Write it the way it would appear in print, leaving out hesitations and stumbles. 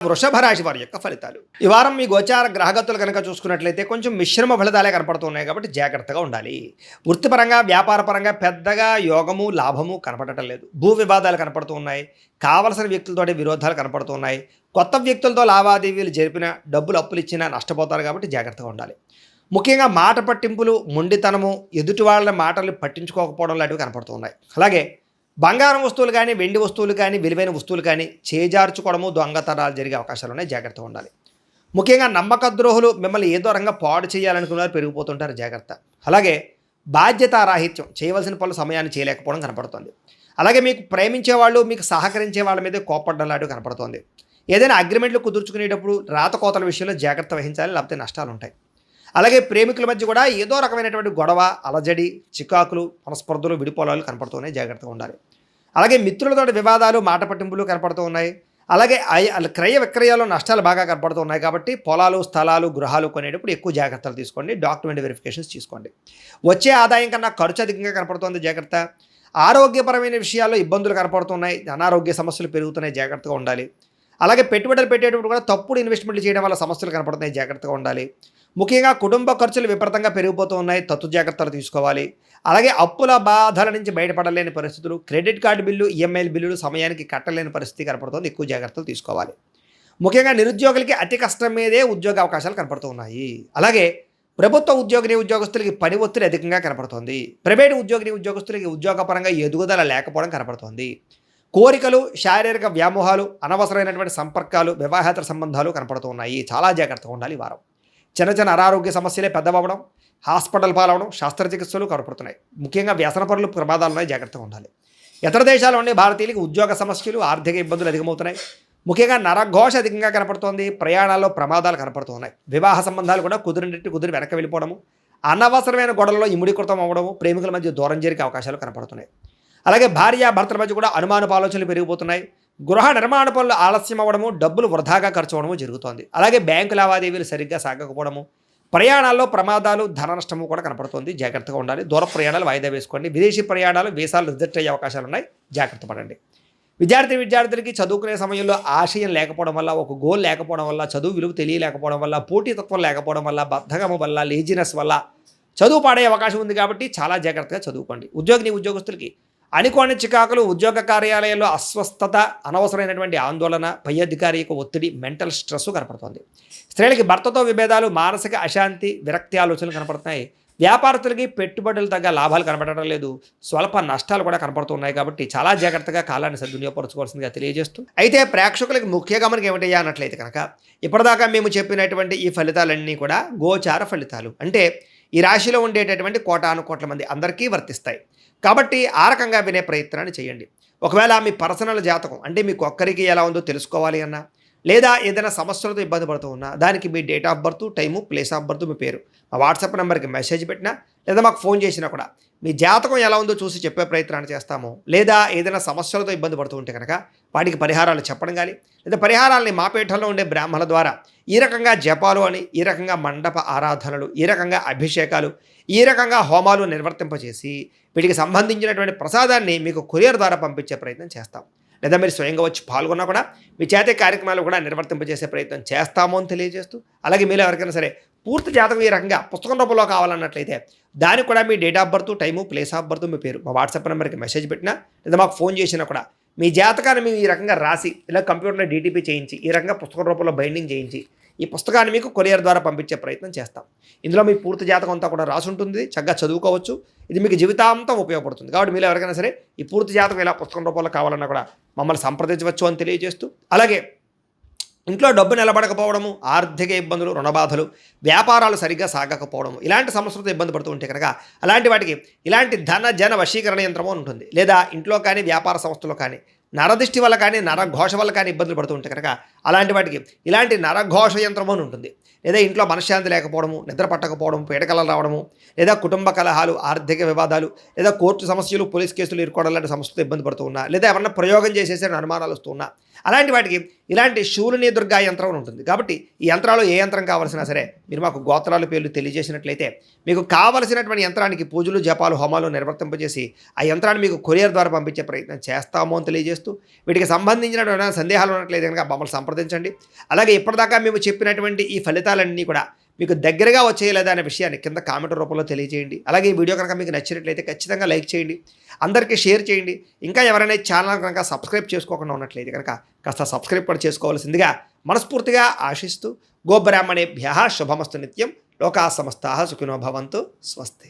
వృషభ రాశి వారి యొక్క ఫలితాలు ఈ వారం మీ గోచార గ్రహగతులు కనుక చూసుకున్నట్లయితే కొంచెం మిశ్రమ ఫలితాలే కనపడుతున్నాయి కాబట్టి జాగ్రత్తగా ఉండాలి. వృత్తిపరంగా వ్యాపారపరంగా పెద్దగా యోగము లాభము కనపడటం లేదు. భూ వివాదాలు కనపడుతూ ఉన్నాయి. కావలసిన వ్యక్తులతోటి విరోధాలు కనపడుతూ ఉన్నాయి. కొత్త వ్యక్తులతో లావాదేవీలు జరిపిన డబ్బులు అప్పులు ఇచ్చినా నష్టపోతారు కాబట్టి జాగ్రత్తగా ఉండాలి. ముఖ్యంగా మాట పట్టింపులు మొండితనము ఎదుటి వాళ్ళ మాటలు పట్టించుకోకపోవడం లాంటివి కనపడుతూ ఉన్నాయి. అలాగే బంగారం వస్తువులు కానీ వెండి వస్తువులు కానీ విలువైన వస్తువులు కానీ చేజార్చుకోవడము దొంగతనాలు జరిగే అవకాశాలు ఉన్నాయి. జాగ్రత్తగా ఉండాలి. ముఖ్యంగా నమ్మక ద్రోహులు మిమ్మల్ని ఏదో రంగా పాడు చేయాలనుకున్నారు పెరిగిపోతుంటారు. జాగ్రత్త. అలాగే బాధ్యతారాహిత్యం చేయవలసిన పనులు సమయాన్ని చేయలేకపోవడం కనపడుతుంది. అలాగే మీకు ప్రేమించే వాళ్ళు మీకు సహకరించే వాళ్ళ మీద కోపడ్డం లాంటివి కనపడుతుంది. ఏదైనా అగ్రిమెంట్లు కుదుర్చుకునేటప్పుడు రాతకోతల విషయంలో జాగ్రత్త వహించాలి, లేకపోతే నష్టాలు ఉంటాయి. అలాగే ప్రేమికుల మధ్య కూడా ఏదో రకమైనటువంటి గొడవ అలజడి చికాకులు మనస్పర్ధలు విడిపోలాలు కనపడుతున్నాయి. జాగ్రత్తగా ఉండాలి. అలాగే మిత్రులతో వివాదాలు మాట పట్టింపులు కనపడుతూ ఉన్నాయి. అలాగే క్రయ విక్రయాలు నష్టాలు బాగా కనపడుతూ ఉన్నాయి కాబట్టి పొలాలు స్థలాలు గృహాలు కొనేటప్పుడు ఎక్కువ జాగ్రత్తలు తీసుకోండి. డాక్యుమెంట్ వెరిఫికేషన్స్ తీసుకోండి. వచ్చే ఆదాయం కన్నా ఖర్చు అధికంగా కనపడుతుంది. జాగ్రత్త. ఆరోగ్యపరమైన విషయాల్లో ఇబ్బందులు కనపడుతున్నాయి. అనారోగ్య సమస్యలు పెరుగుతున్నాయి. జాగ్రత్తగా ఉండాలి. అలాగే పెట్టుబడులు పెట్టేటప్పుడు కూడా తప్పుడు ఇన్వెస్ట్మెంట్లు చేయడం వల్ల సమస్యలు కనపడుతున్నాయి. జాగ్రత్తగా ఉండాలి. ముఖ్యంగా కుటుంబ ఖర్చులు విపరీతంగా పెరిగిపోతూ ఉన్నాయి. తత్తు జాగ్రత్తలు తీసుకోవాలి. అలాగే అప్పుల బాధల నుంచి బయటపడలేని పరిస్థితులు, క్రెడిట్ కార్డు బిల్లు ఈఎంఐల బిల్లులు సమయానికి కట్టలేని పరిస్థితి కనపడుతుంది. ఎక్కువ జాగ్రత్తలు తీసుకోవాలి. ముఖ్యంగా నిరుద్యోగులకి అతి కష్టం మీదే ఉద్యోగ అవకాశాలు కనపడుతూ ఉన్నాయి. అలాగే ప్రభుత్వ ఉద్యోగస్తులకి పని ఒత్తిడి అధికంగా కనపడుతుంది. ప్రైవేటు ఉద్యోగస్తులకి ఉద్యోగపరంగా ఎదుగుదల లేకపోవడం కనపడుతుంది. కోరికలు శారీరక వ్యామోహాలు అనవసరమైనటువంటి సంపర్కాలు వివాహేతర సంబంధాలు కనపడుతూ ఉన్నాయి. చాలా జాగ్రత్తగా ఉండాలి. ఈ వారం చిన్న అనారోగ్య సమస్యలే పెద్దవడం, హాస్పిటల్ పాలవడం, శస్త్రచికిత్సలు కనపడుతున్నాయి. ముఖ్యంగా వ్యసన పనులు ప్రమాదాలు ఉన్నాయి. జాగ్రత్తగా ఉండాలి. ఇతర దేశాల్లోని భారతీయులకు ఉద్యోగ సమస్యలు ఆర్థిక ఇబ్బందులు అధికమవుతున్నాయి. ముఖ్యంగా నరఘోష అధికంగా కనపడుతోంది. ప్రయాణాల్లో ప్రమాదాలు కనపడుతున్నాయి. వివాహ సంబంధాలు కూడా కుదిరి వెనక వెళ్ళిపోవడము, అనవసరమైన గొడవల్లో ఇముడీకృతం అవ్వడము, ప్రేమికుల మధ్య దూరం జరిగే అవకాశాలు కనపడుతున్నాయి. అలాగే భార్యాభర్తల మధ్య కూడా అనుమానపు ఆలోచనలు పెరిగిపోతున్నాయి. గృహ నిర్మాణ పనులు ఆలస్యం అవ్వడము, డబ్బులు వృధాగా ఖర్చు అవ్వడము జరుగుతోంది. అలాగే బ్యాంకు లావాదేవీలు సరిగ్గా సాగకపోవడము, ప్రయాణాల్లో ప్రమాదాలు ధన నష్టము కూడా కనపడుతుంది. జాగ్రత్తగా ఉండాలి. దూర ప్రయాణాలు వాయిదా వేసుకోండి. విదేశీ ప్రయాణాలు వీసాలు రిజెక్ట్ అయ్యే అవకాశాలు ఉన్నాయి. జాగ్రత్త పడండి. విద్యార్థులకి చదువుకునే సమయంలో ఆశయం లేకపోవడం వల్ల, ఒక గోల్ లేకపోవడం వల్ల, చదువు విలువ తెలియలేకపోవడం వల్ల, పోటీతత్వం లేకపోవడం వల్ల, బద్ధకము వల్ల, లేజినెస్ వల్ల చదువు పాడే అవకాశం ఉంది. కాబట్టి చాలా జాగ్రత్తగా చదువుకోండి. ఉద్యోగస్తులకి అనుకోని చికాకులు, ఉద్యోగ కార్యాలయాల్లో అస్వస్థత, అనవసరమైనటువంటి ఆందోళన, పై అధికారి యొక్క ఒత్తిడి, మెంటల్ స్ట్రెస్ కనపడుతుంది. స్త్రీలకి భర్తతో విభేదాలు, మానసిక అశాంతి, విరక్తి ఆలోచనలు కనపడుతున్నాయి. వ్యాపారస్తులకి పెట్టుబడులు తగ్గ లాభాలు కనపడటం లేదు. స్వల్ప నష్టాలు కూడా కనపడుతున్నాయి. కాబట్టి చాలా జాగ్రత్తగా కాలాన్ని సద్వినియోగపరచుకోవాల్సిందిగా తెలియజేస్తూ, అయితే ప్రేక్షకులకి ముఖ్య గమనిక ఏమిటయ్యా అన్నట్లయితే కనుక ఇప్పటిదాకా మేము చెప్పినటువంటి ఈ ఫలితాలన్నీ కూడా గోచార ఫలితాలు. అంటే ఈ రాశిలో ఉండేటటువంటి కోటాను కోట్ల మంది అందరికీ వర్తిస్తాయి. కాబట్టి ఆ రకంగా వినే ప్రయత్నాన్ని చేయండి. ఒకవేళ మీ పర్సనల్ జాతకం అంటే మీకు ఒక్కరికి ఎలా ఉందో తెలుసుకోవాలి అన్నా, లేదా ఏదైనా సమస్యలతో ఇబ్బంది పడుతూ ఉన్నా, దానికి మీ date of birth, time, place of birth, మీ పేరు మా వాట్సాప్ నెంబర్కి మెసేజ్ పెట్టినా, లేదా మాకు ఫోన్ చేసినా కూడా మీ జాతకం ఎలా ఉందో చూసి చెప్పే ప్రయత్నాన్ని చేస్తాము. లేదా ఏదైనా సమస్యలతో ఇబ్బంది పడుతూ ఉంటే కనుక వాటికి పరిహారాలు చెప్పడం కానీ, లేదా పరిహారాలని మా పీఠంలో ఉండే బ్రాహ్మణుల ద్వారా ఈ రకంగా జపాలు అని, ఈ రకంగా మండప ఆరాధనలు, ఈ రకంగా అభిషేకాలు, ఈ రకంగా హోమాలు నిర్వర్తింపచేసి వీటికి సంబంధించినటువంటి ప్రసాదాన్ని మీకు కొరియర్ ద్వారా పంపించే ప్రయత్నం చేస్తాం. లేదా మీరు స్వయంగా వచ్చి పాల్గొన్నా కూడా మీ చేతే కార్యక్రమాలు కూడా నిర్వర్తింపజేసే ప్రయత్నం చేస్తాము అని తెలియజేస్తూ, అలాగే మీరు ఎవరికైనా సరే పూర్తి జాతకం ఈ రకంగా పుస్తకం రూపంలో కావాలన్నట్లయితే దానికి కూడా మీ date of birth, time, place of birth, మీ పేరు మా వాట్సాప్ నెంబర్కి మెసేజ్ పెట్టినా, లేదా మాకు ఫోన్ చేసినా కూడా మీ జాతకాన్ని మేము ఈ రకంగా రాసి ఇలా కంప్యూటర్లో డీటీపీ చేయించి ఈ రకంగా పుస్తకం రూపంలో బైండింగ్ చేయించి ఈ పుస్తకాన్ని మీకు కొరియర్ ద్వారా పంపించే ప్రయత్నం చేస్తాం. ఇందులో మీ పూర్తి జాతకం అంతా కూడా రాసి ఉంటుంది. చక్కగా చదువుకోవచ్చు. ఇది మీకు జీవితాంతం ఉపయోగపడుతుంది. కాబట్టి మీరు ఎవరికైనా సరే ఈ పూర్తి జాతకం ఇలా పుస్తకం రూపంలో కావాలన్నా కూడా మమ్మల్ని సంప్రదించవచ్చు అని తెలియజేస్తూ, అలాగే ఇంట్లో డబ్బు నిలబడకపోవడము, ఆర్థిక ఇబ్బందులు, రుణబాధలు, వ్యాపారాలు సరిగ్గా సాగకపోవడము, ఇలాంటి సమస్యలతో ఇబ్బంది పడుతూ ఉంటే కనుక అలాంటి వాటికి ఇలాంటి ధన జన వశీకరణ యంత్రము ఉంటుంది. లేదా ఇంట్లో కానీ వ్యాపార సంస్థలో కానీ నరదిష్టి వల్ల కానీ నరఘోష వల్ల కానీ ఇబ్బందులు పడుతూ ఉంటే కనుక అలాంటి వాటికి ఇలాంటి నరఘోష యంత్రము అని ఉంటుంది. లేదా ఇంట్లో మనశ్శాంతి లేకపోవడము, నిద్ర పట్టకపోవడం, పీడకలలు రావడము, లేదా కుటుంబ కలహాలు, ఆర్థిక వివాదాలు, లేదా కోర్టు సమస్యలు, పోలీస్ కేసులు ఇరుకోవడం లాంటి సమస్యలతో ఇబ్బంది పడుతూ ఉన్నా, లేదా ఎవరన్నా ప్రయోగం చేసేసే అనుమానాలు వస్తూ ఉన్నా, అలాంటి వాటికి ఇలాంటి శూలిని దుర్గా యంత్రం అని ఉంటుంది. కాబట్టి ఈ యంత్రాలు ఏ యంత్రం కావాల్సినా సరే మీరు మాకు గోత్రాల పేర్లు తెలియజేసినట్లయితే మీకు కావలసినటువంటి యంత్రానికి పూజలు జపాలు హోమాలు నిర్వర్తింపజేసి ఆ యంత్రాన్ని మీకు కొరియర్ ద్వారా పంపించే ప్రయత్నం చేస్తాము అని తెలియజేస్తూ వీటికి సంబంధించినటువంటి సందేహాలు ఉన్నట్లయితే కనుక మమ్మల్ని సంప్రదించండి. అలాగే ఇప్పటిదాకా మేము చెప్పినటువంటి ఈ ఫలితాలన్నీ కూడా మీకు దగ్గరగా వచ్చేయలేదా అనే విషయాన్ని కింద కామెంట్ రూపంలో తెలియజేయండి. అలాగే ఈ వీడియో కనుక మీకు నచ్చినట్లయితే ఖచ్చితంగా లైక్ చేయండి, అందరికీ షేర్ చేయండి. ఇంకా ఎవరైనా ఛానల్ కనుక సబ్స్క్రైబ్ చేసుకోకుండా ఉన్నట్లయితే కనుక కాస్త సబ్స్క్రైబ్ కూడా చేసుకోవాల్సిందిగా మనస్ఫూర్తిగా ఆశిస్తూ గోబ్రాహ్మణేభ్యః శుభమస్తు నిత్యం. లోకా సమస్తాః సుఖినో భవంతు. స్వస్తి.